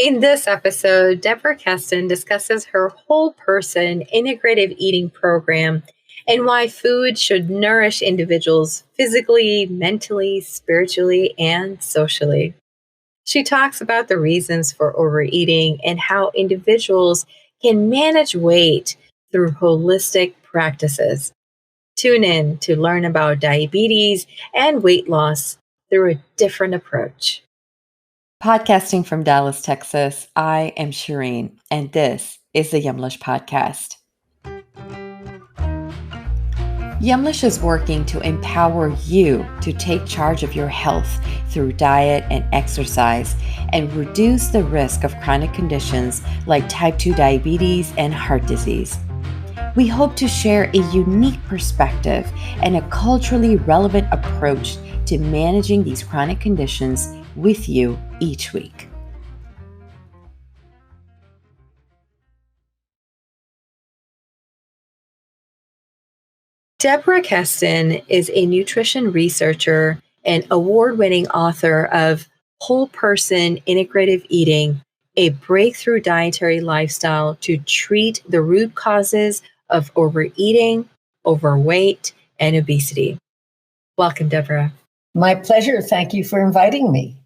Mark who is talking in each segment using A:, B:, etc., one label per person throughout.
A: In this episode, Deborah Kesten discusses her Whole Person Integrative Eating program and why food should nourish individuals physically, mentally, spiritually, and socially. She talks about the reasons for overeating and how individuals can manage weight through holistic practices. Tune in to learn about diabetes and weight loss through a different approach.
B: Podcasting from Dallas, Texas, I am Shireen, and this is the Yumlish podcast. Yumlish is working to empower you to take charge of your health through diet and exercise and reduce the risk of chronic conditions like type 2 diabetes and heart disease. We hope to share a unique perspective and a culturally relevant approach to managing these chronic conditions with you each week.
A: Deborah Kesten is a nutrition researcher and award-winning author of Whole Person Integrative Eating, a breakthrough dietary lifestyle to treat the root causes of overeating, overweight, and obesity. Welcome, Deborah.
C: My pleasure. Thank you for inviting me.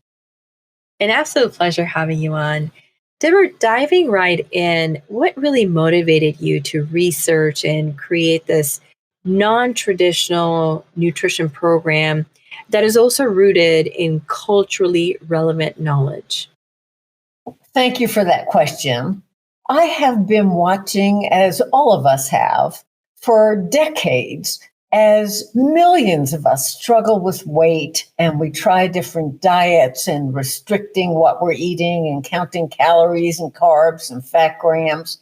A: An absolute pleasure having you on. Deborah, diving right in, what really motivated you to research and create this non-traditional nutrition program that is also rooted in culturally relevant knowledge?
C: Thank you for that question. I have been watching, as all of us have, for decades, as millions of us struggle with weight and we try different diets and restricting what we're eating and counting calories and carbs and fat grams.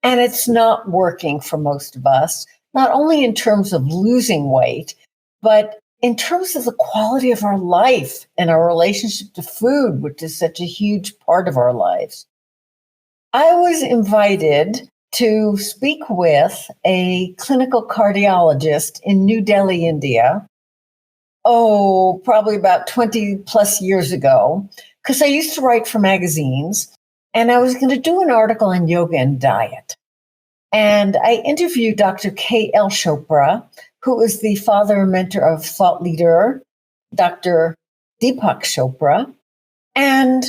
C: And it's not working for most of us, not only in terms of losing weight, but in terms of the quality of our life and our relationship to food, which is such a huge part of our lives. I was invited to speak with a clinical cardiologist in New Delhi, India, probably about 20 plus years ago, because I used to write for magazines, and I was going to do an article on yoga and diet. And I interviewed Dr. K.L. Chopra, who is the father and mentor of thought leader, Dr. Deepak Chopra. And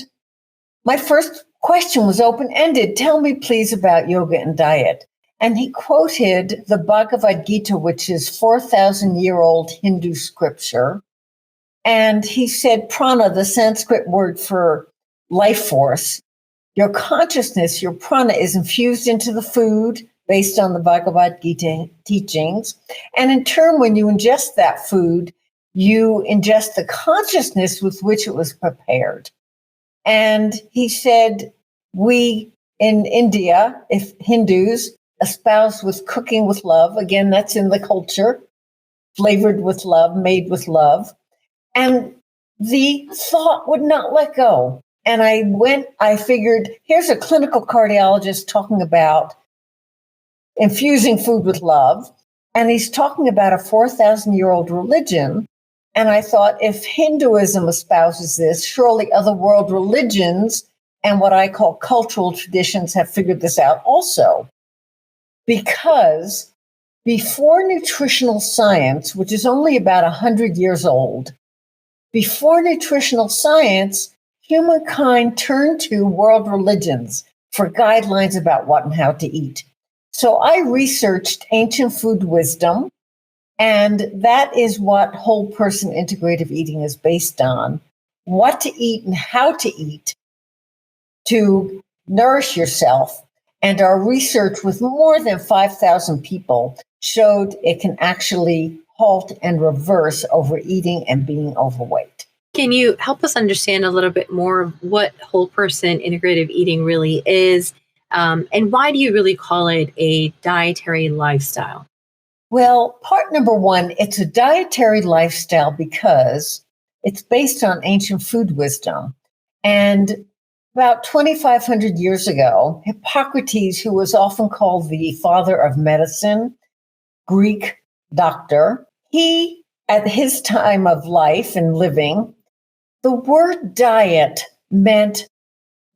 C: my first question was open-ended. Tell me, please, about yoga and diet. And he quoted the Bhagavad Gita, which is 4,000-year-old Hindu scripture. And he said, prana, the Sanskrit word for life force, your consciousness, your prana is infused into the food based on the Bhagavad Gita teachings. And in turn, when you ingest that food, you ingest the consciousness with which it was prepared. And he said, we in India, if Hindus, espouse with cooking with love. Again, that's in the culture, flavored with love, made with love. And the thought would not let go. And I figured, here's a clinical cardiologist talking about infusing food with love. And he's talking about a 4,000-year-old religion. And I thought, if Hinduism espouses this, surely other world religions and what I call cultural traditions have figured this out also. Because before nutritional science, which is only about 100 years old, before nutritional science, humankind turned to world religions for guidelines about what and how to eat. So I researched ancient food wisdom, and that is what Whole Person Integrative Eating is based on. What to eat and how to eat to nourish yourself. And our research with more than 5,000 people showed it can actually halt and reverse overeating and being overweight.
A: Can you help us understand a little bit more of what Whole Person Integrative Eating really is? And why do you really call it a dietary lifestyle?
C: Well, part number one, it's a dietary lifestyle because it's based on ancient food wisdom. And about 2,500 years ago, Hippocrates, who was often called the father of medicine, Greek doctor, he, at his time of life and living, the word diet meant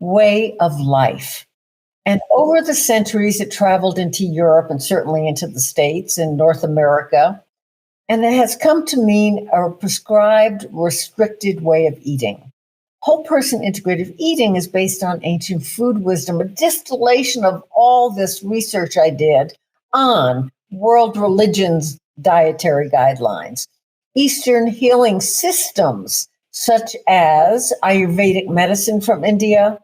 C: way of life. And over the centuries, it traveled into Europe and certainly into the States and North America. And it has come to mean a prescribed, restricted way of eating. Whole person integrative eating is based on ancient food wisdom, a distillation of all this research I did on world religions' dietary guidelines, Eastern healing systems, such as Ayurvedic medicine from India,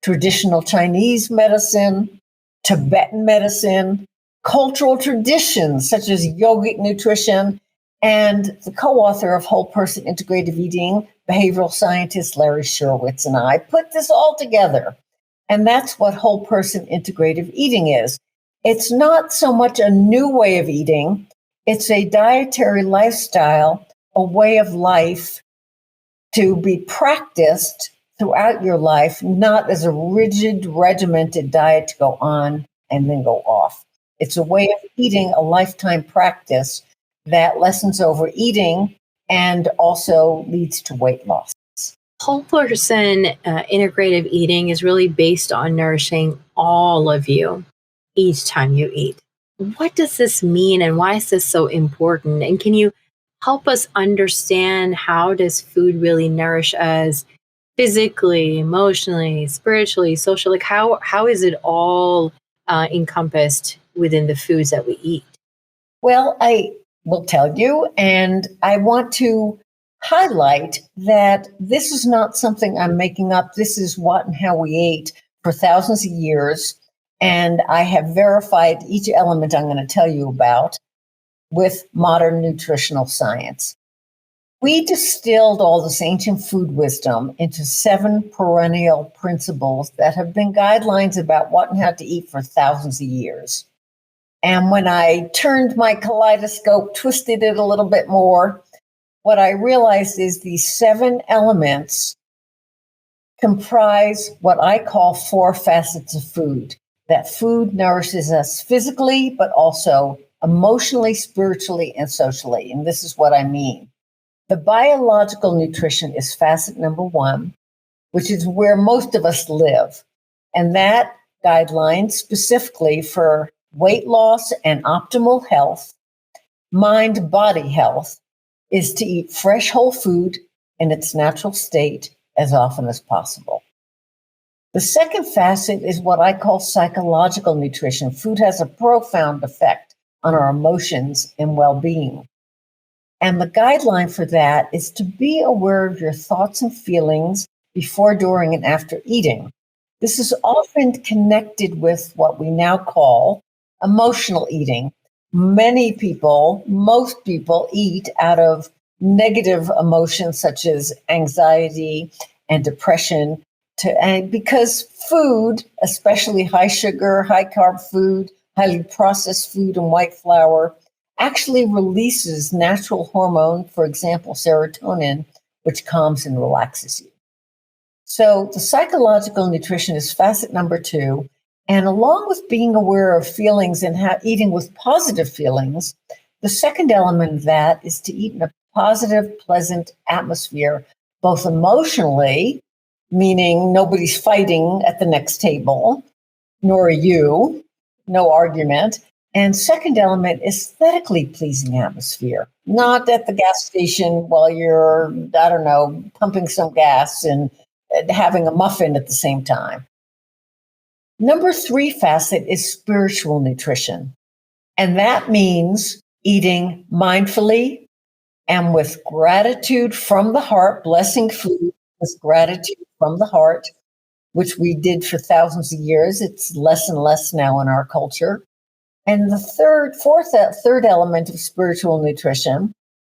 C: traditional Chinese medicine, Tibetan medicine, cultural traditions such as yogic nutrition, and the co-author of Whole Person Integrative Eating, behavioral scientist Larry Shurwitz, and I put this all together. And that's what Whole Person Integrative Eating is. It's not so much a new way of eating. It's a dietary lifestyle, a way of life to be practiced throughout your life, not as a rigid, regimented diet to go on and then go off. It's a way of eating, a lifetime practice that lessens overeating and also leads to weight loss.
A: Whole person integrative eating is really based on nourishing all of you each time you eat. What does this mean and why is this so important? And can you help us understand how does food really nourish us physically, emotionally, spiritually, socially? Like how is it all encompassed within the foods that we eat?
C: Well, I will tell you, and I want to highlight that this is not something I'm making up. This is what and how we ate for thousands of years. And I have verified each element I'm going to tell you about with modern nutritional science. We distilled all this ancient food wisdom into 7 perennial principles that have been guidelines about what and how to eat for thousands of years. And when I turned my kaleidoscope, twisted it a little bit more, what I realized is these 7 elements comprise what I call 4 facets of food. That food nourishes us physically, but also emotionally, spiritually, and socially. And this is what I mean. The biological nutrition is facet number 1, which is where most of us live. And that guideline specifically for weight loss and optimal health, mind-body health, is to eat fresh whole food in its natural state as often as possible. The second facet is what I call psychological nutrition. Food has a profound effect on our emotions and well-being. And the guideline for that is to be aware of your thoughts and feelings before, during, and after eating. This is often connected with what we now call emotional eating. Most people eat out of negative emotions such as anxiety and depression, because food, especially high sugar, high carb food, highly processed food, and white flour, actually releases natural hormone, for example, serotonin, which calms and relaxes you. So the psychological nutrition is facet number 2. And along with being aware of feelings and eating with positive feelings, the second element of that is to eat in a positive, pleasant atmosphere, both emotionally, meaning nobody's fighting at the next table, nor are you, no argument. And second element, aesthetically pleasing atmosphere, not at the gas station while you're, pumping some gas and having a muffin at the same time. Number 3 facet is spiritual nutrition. And that means eating mindfully and with gratitude from the heart, blessing food with gratitude from the heart, which we did for thousands of years. It's less and less now in our culture. And the third element of spiritual nutrition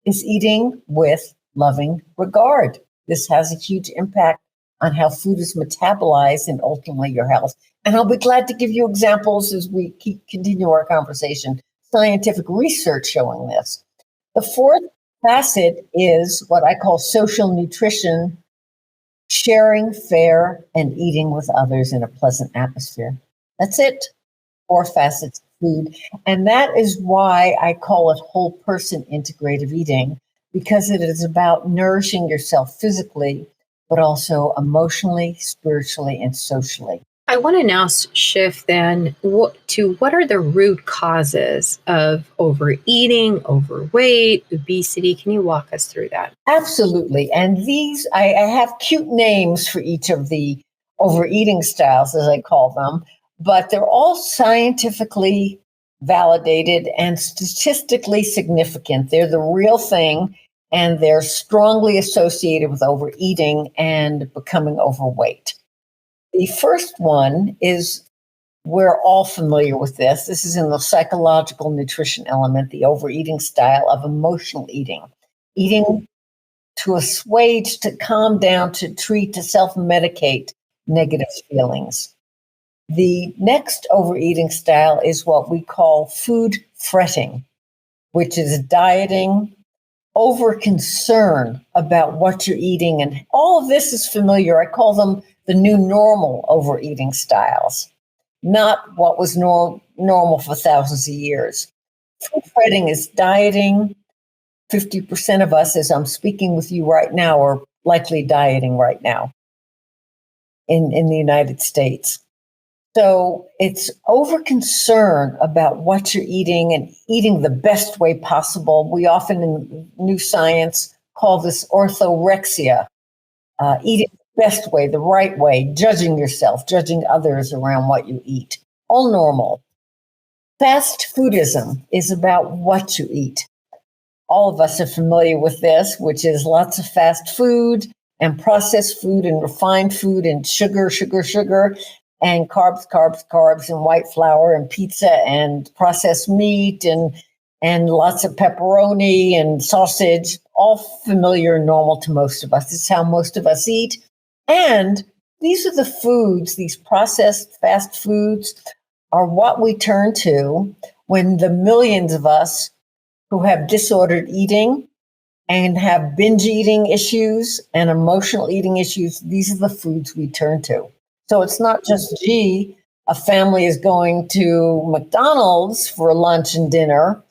C: is eating with loving regard. This has a huge impact on how food is metabolized and ultimately your health. And I'll be glad to give you examples as we continue our conversation. Scientific research showing this. The fourth facet is what I call social nutrition, sharing, fair, and eating with others in a pleasant atmosphere. That's it. 4 facets of food. And that is why I call it whole person integrative eating, because it is about nourishing yourself physically, but also emotionally, spiritually, and socially.
A: I want to now shift then to what are the root causes of overeating, overweight, obesity? Can you walk us through that?
C: Absolutely. And these, I have cute names for each of the overeating styles, as I call them, but they're all scientifically validated and statistically significant. They're the real thing, and they're strongly associated with overeating and becoming overweight. The first one is, we're all familiar with this. This is in the psychological nutrition element, the overeating style of emotional eating. Eating to assuage, to calm down, to treat, to self-medicate negative feelings. The next overeating style is what we call food fretting, which is dieting, over concern about what you're eating. And all of this is familiar. I call them the new normal overeating styles, not what was normal for thousands of years. Food fretting is dieting. 50% of us, as I'm speaking with you right now, are likely dieting right now in the United States. So it's over concern about what you're eating and eating the best way possible. We often in new science call this orthorexia, eating the best way, the right way, judging yourself, judging others around what you eat. All normal. Fast foodism is about what you eat. All of us are familiar with this, which is lots of fast food and processed food and refined food and sugar, and carbs, and white flour and pizza and processed meat and lots of pepperoni and sausage, all familiar and normal to most of us. It's how most of us eat. And these are the foods, these processed fast foods are what we turn to when the millions of us who have disordered eating and have binge eating issues and emotional eating issues, these are the foods we turn to. So it's not just, gee, a family is going to McDonald's for lunch and dinner.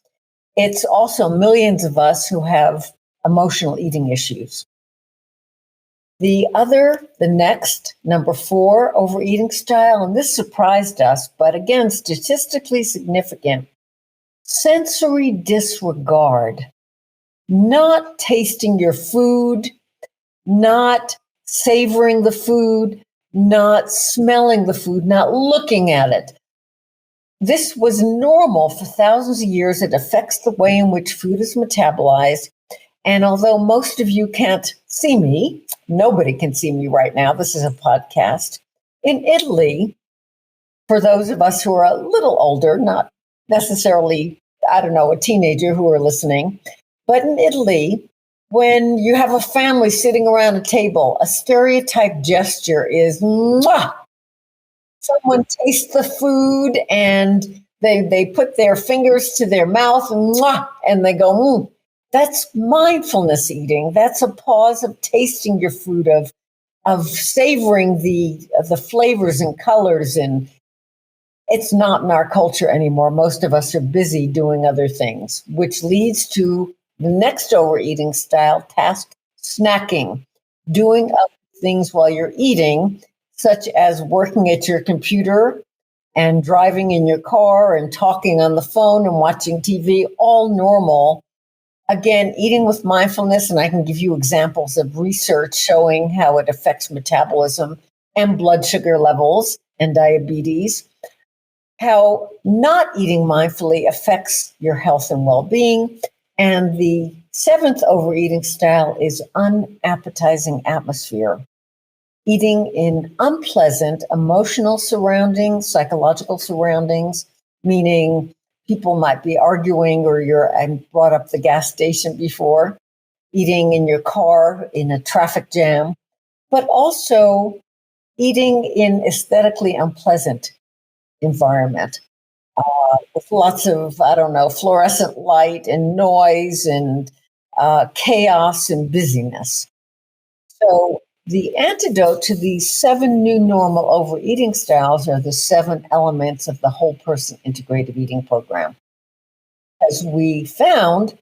C: It's also millions of us who have emotional eating issues. The next, number 4, overeating style, and this surprised us, but again, statistically significant, sensory disregard. Not tasting your food, not savoring the food, not smelling the food, not looking at it. This was normal for thousands of years. It affects the way in which food is metabolized. And although most of you can't see me, nobody can see me right now, this is a podcast. In Italy, for those of us who are a little older, not necessarily, a teenager who are listening, but in Italy, when you have a family sitting around a table, a stereotype gesture is mwah. Someone tastes the food and they put their fingers to their mouth and mwah, and they go, That's mindfulness eating. That's a pause of tasting your food, of savoring the flavors and colors. And it's not in our culture anymore. Most of us are busy doing other things, which leads to the next overeating style, task snacking, doing other things while you're eating, such as working at your computer and driving in your car and talking on the phone and watching TV, all normal. Again, eating with mindfulness, and I can give you examples of research showing how it affects metabolism and blood sugar levels and diabetes, how not eating mindfully affects your health and well-being. And the 7th overeating style is unappetizing atmosphere. Eating in unpleasant emotional surroundings, psychological surroundings, meaning people might be arguing, or I brought up the gas station before, eating in your car in a traffic jam, but also eating in aesthetically unpleasant environment with lots of, fluorescent light and noise and chaos and busyness. So the antidote to these 7 new normal overeating styles are the 7 elements of the Whole Person Integrative Eating program. As we found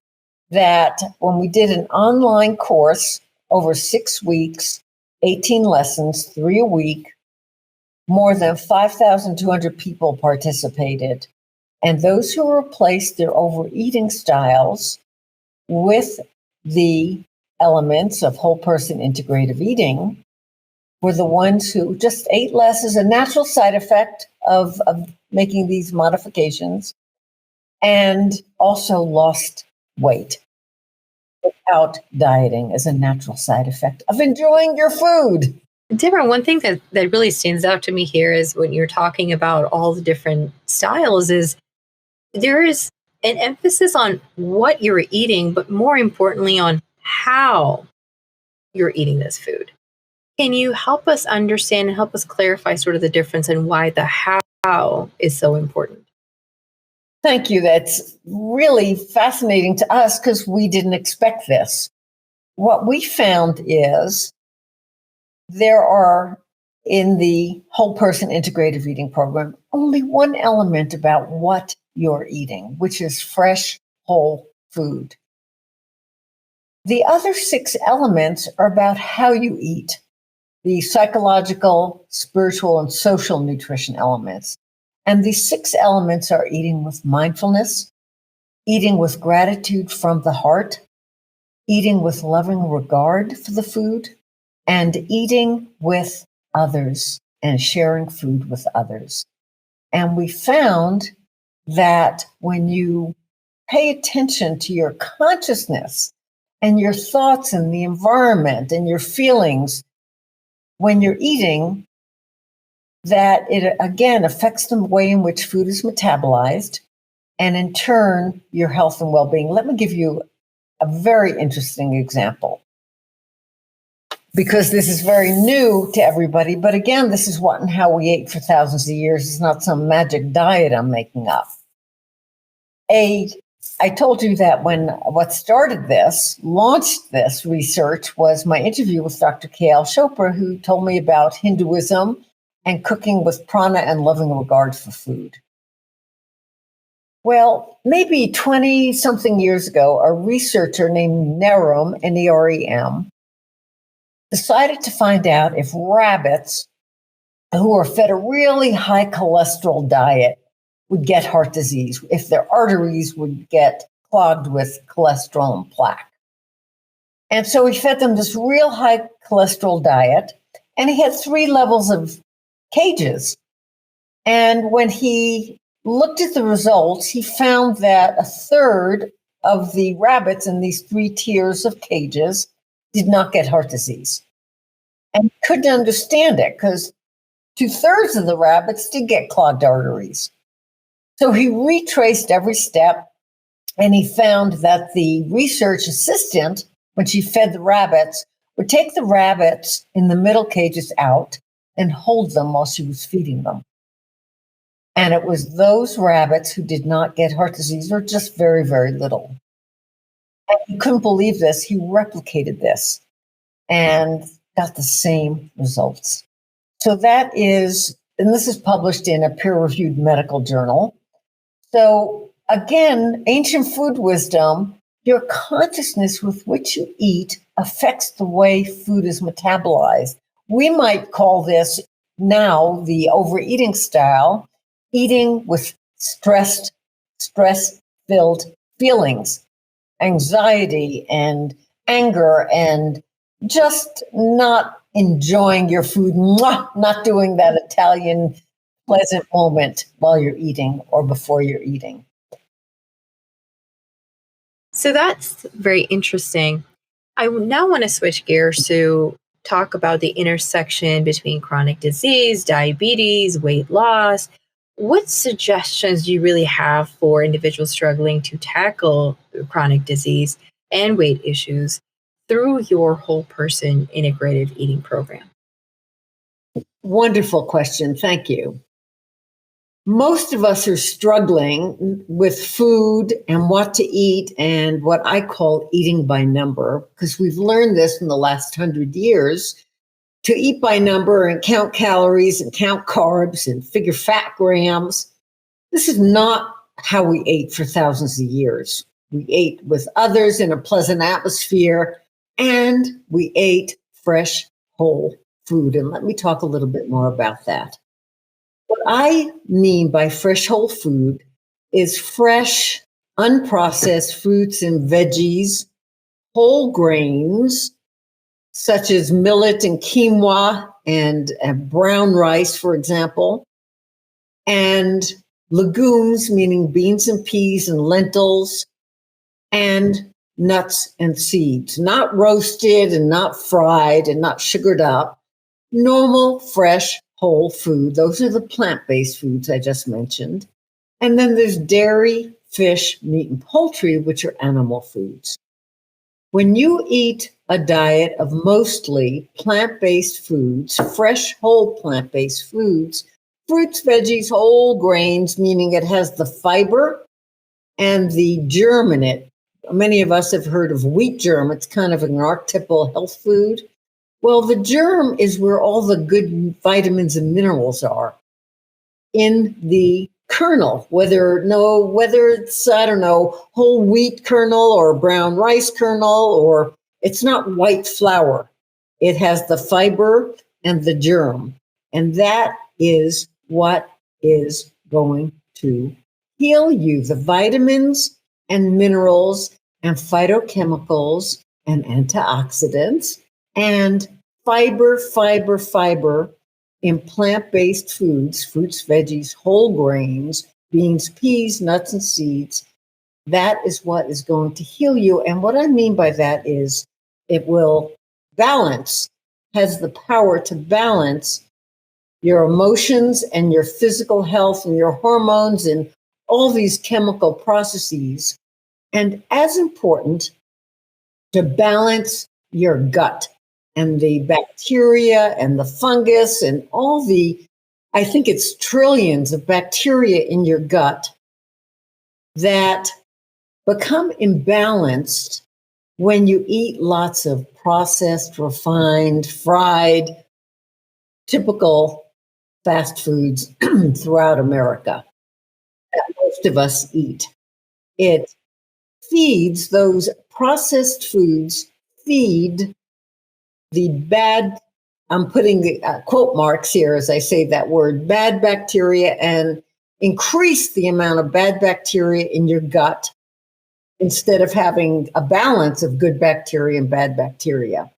C: that when we did an online course over 6 weeks, 18 lessons, 3 a week. More than 5,200 people participated. And those who replaced their overeating styles with the elements of whole person integrative eating were the ones who just ate less as a natural side effect of making these modifications, and also lost weight without dieting as a natural side effect of enjoying your food.
A: Deborah, one thing that really stands out to me here is when you're talking about all the different styles is there is an emphasis on what you're eating, but more importantly on how you're eating this food. Can you help us understand and help us clarify sort of the difference and why the how is so important?
C: Thank you. That's really fascinating to us because we didn't expect this. What we found is there are, in the Whole Person Integrative Eating program, only one element about what you're eating, which is fresh, whole food. The other 6 elements are about how you eat, the psychological, spiritual, and social nutrition elements. And these 6 elements are eating with mindfulness, eating with gratitude from the heart, eating with loving regard for the food, and eating with others and sharing food with others. And we found that when you pay attention to your consciousness and your thoughts and the environment and your feelings when you're eating, that it again affects the way in which food is metabolized and in turn your health and well-being. Let me give you a very interesting example, because this is very new to everybody. But again, this is what and how we ate for thousands of years. It's not some magic diet I'm making up. I told you that when what started this, launched this research, was my interview with Dr. K.L. Chopra, who told me about Hinduism and cooking with prana and loving regard for food. Well, maybe 20-something years ago, a researcher named Nerem, Nerem, decided to find out if rabbits who were fed a really high cholesterol diet would get heart disease, if their arteries would get clogged with cholesterol and plaque. And so he fed them this real high cholesterol diet, and he had 3 levels of cages. And when he looked at the results, he found that a third of the rabbits in these 3 tiers of cages did not get heart disease. And he couldn't understand it because 2/3 of the rabbits did get clogged arteries. So he retraced every step, and he found that the research assistant, when she fed the rabbits, would take the rabbits in the middle cages out and hold them while she was feeding them. And it was those rabbits who did not get heart disease, or just very, very little. And he couldn't believe this. He replicated this and got the same results. So that is, and this is published in a peer-reviewed medical journal. So again, ancient food wisdom, your consciousness with which you eat affects the way food is metabolized. We might call this now the overeating style, eating with stress-filled feelings, anxiety and anger, and just not enjoying your food, not doing that Italian pleasant moment while you're eating or before you're eating.
A: So that's very interesting. I now want to switch gears to talk about the intersection between chronic disease, diabetes, weight loss. What suggestions do you really have for individuals struggling to tackle chronic disease and weight issues through your Whole Person Integrative Eating program?
C: Wonderful question. Thank you. Most of us are struggling with food and what to eat and what I call eating by number, because we've learned this in the last 100 years to eat by number and count calories and count carbs and figure fat grams. This is not how we ate for thousands of years. We ate with others in a pleasant atmosphere, and we ate fresh, whole food. And let me talk a little bit more about that. What I mean by fresh whole food is fresh, unprocessed fruits and veggies, whole grains, such as millet and quinoa and brown rice, for example, and legumes, meaning beans and peas and lentils, and nuts and seeds, not roasted and not fried and not sugared up. Normal, fresh, whole food. Those are the plant-based foods I just mentioned. And then there's dairy, fish, meat, and poultry, which are animal foods. When you eat a diet of mostly plant-based foods, fresh, whole plant-based foods, fruits, veggies, whole grains, meaning it has the fiber and the germ in it. Many of us have heard of wheat germ. It's kind of an archetypal health food. Well, the germ is where all the good vitamins and minerals are in the kernel, whether it's, I don't know, whole wheat kernel or brown rice kernel, or it's not white flour. It has the fiber and the germ. And that is what is going to heal you. The vitamins and minerals and phytochemicals and antioxidants and fiber in plant-based foods, fruits, veggies, whole grains, beans, peas, nuts, and seeds. That is what is going to heal you. And what I mean by that is it will balance, has the power to balance your emotions and your physical health and your hormones and all these chemical processes. And as important, to balance your gut and the bacteria and the fungus and all the, I think it's trillions of bacteria in your gut that become imbalanced when you eat lots of processed, refined, fried, typical fast foods throughout America that most of us eat. It feeds, those processed foods feed the bad, I'm putting the quote marks here as I say that word, bad bacteria, and increase the amount of bad bacteria in your gut instead of having a balance of good bacteria and bad bacteria.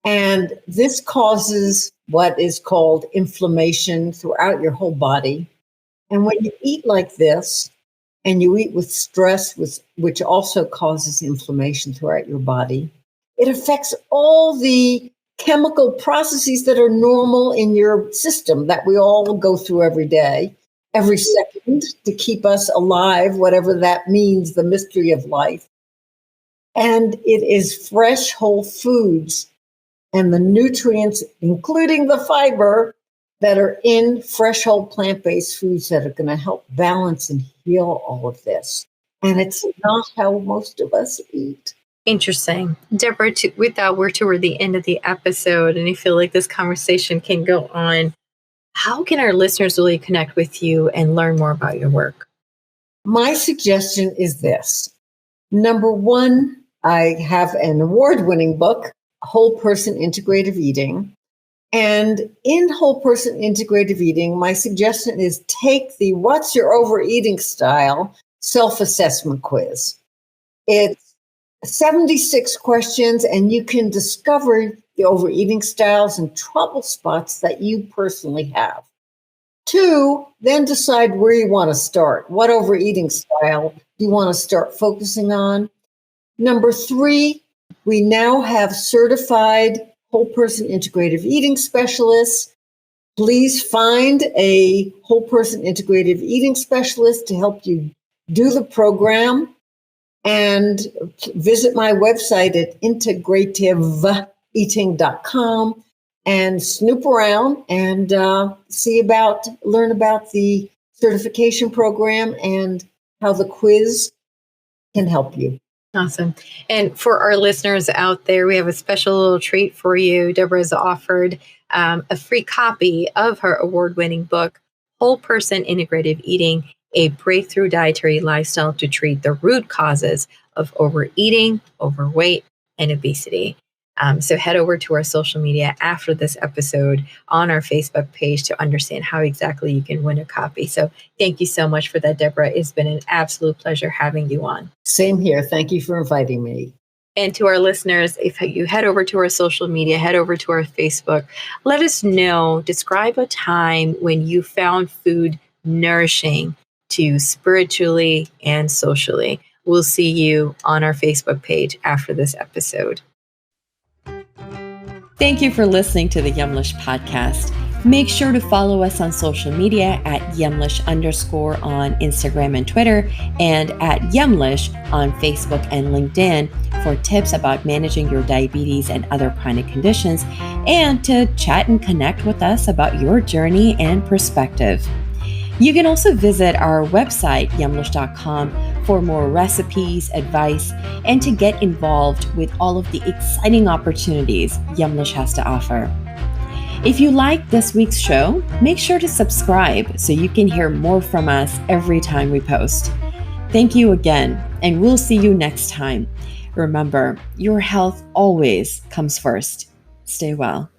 C: And this causes what is called inflammation throughout your whole body. And when you eat like this, and you eat with stress, which also causes inflammation throughout your body, it affects all the chemical processes that are normal in your system that we all go through every day, every second, to keep us alive, whatever that means, the mystery of life. And it is fresh, whole foods and the nutrients, including the fiber, that are in fresh, whole plant-based foods that are going to help balance and heal all of this. And it's not how most of us eat.
A: Interesting. Deborah, with that, we're toward the end of the episode, and I feel like this conversation can go on. How can our listeners really connect with you and learn more about your work?
C: My suggestion is this. Number one, I have an award-winning book, Whole Person Integrative Eating. And in Whole Person Integrative Eating, my suggestion is take the What's Your Overeating Style self-assessment quiz. It's 76 questions, and you can discover the overeating styles and trouble spots that you personally have. 2, then decide where you want to start. What overeating style do you want to start focusing on? Number 3, we now have certified Whole Person Integrative Eating specialists. Please find a Whole Person Integrative Eating specialist to help you do the program, and visit my website at integrativeeating.com and snoop around and learn about the certification program and how the quiz can help you.
A: Awesome. And for our listeners out there, we have a special little treat for you. Deborah has offered a free copy of her award-winning book, Whole Person Integrative Eating, a Breakthrough Dietary Lifestyle to treat the root causes of overeating, overweight, and obesity. So head over to our social media after this episode on our Facebook page to understand how exactly you can win a copy. So thank you so much for that, Deborah. It's been an absolute pleasure having you on.
C: Same here. Thank you for inviting me.
A: And to our listeners, if you head over to our social media, head over to our Facebook, let us know, describe a time when you found food nourishing to you spiritually and socially. We'll see you on our Facebook page after this episode.
B: Thank you for listening to the Yumlish podcast. Make sure to follow us on social media at Yumlish_ on Instagram and Twitter, and at Yumlish on Facebook and LinkedIn for tips about managing your diabetes and other chronic conditions, and to chat and connect with us about your journey and perspective. You can also visit our website, yumlish.com, for more recipes, advice, and to get involved with all of the exciting opportunities Yumlish has to offer. If you like this week's show, make sure to subscribe so you can hear more from us every time we post. Thank you again, and we'll see you next time. Remember, your health always comes first. Stay well.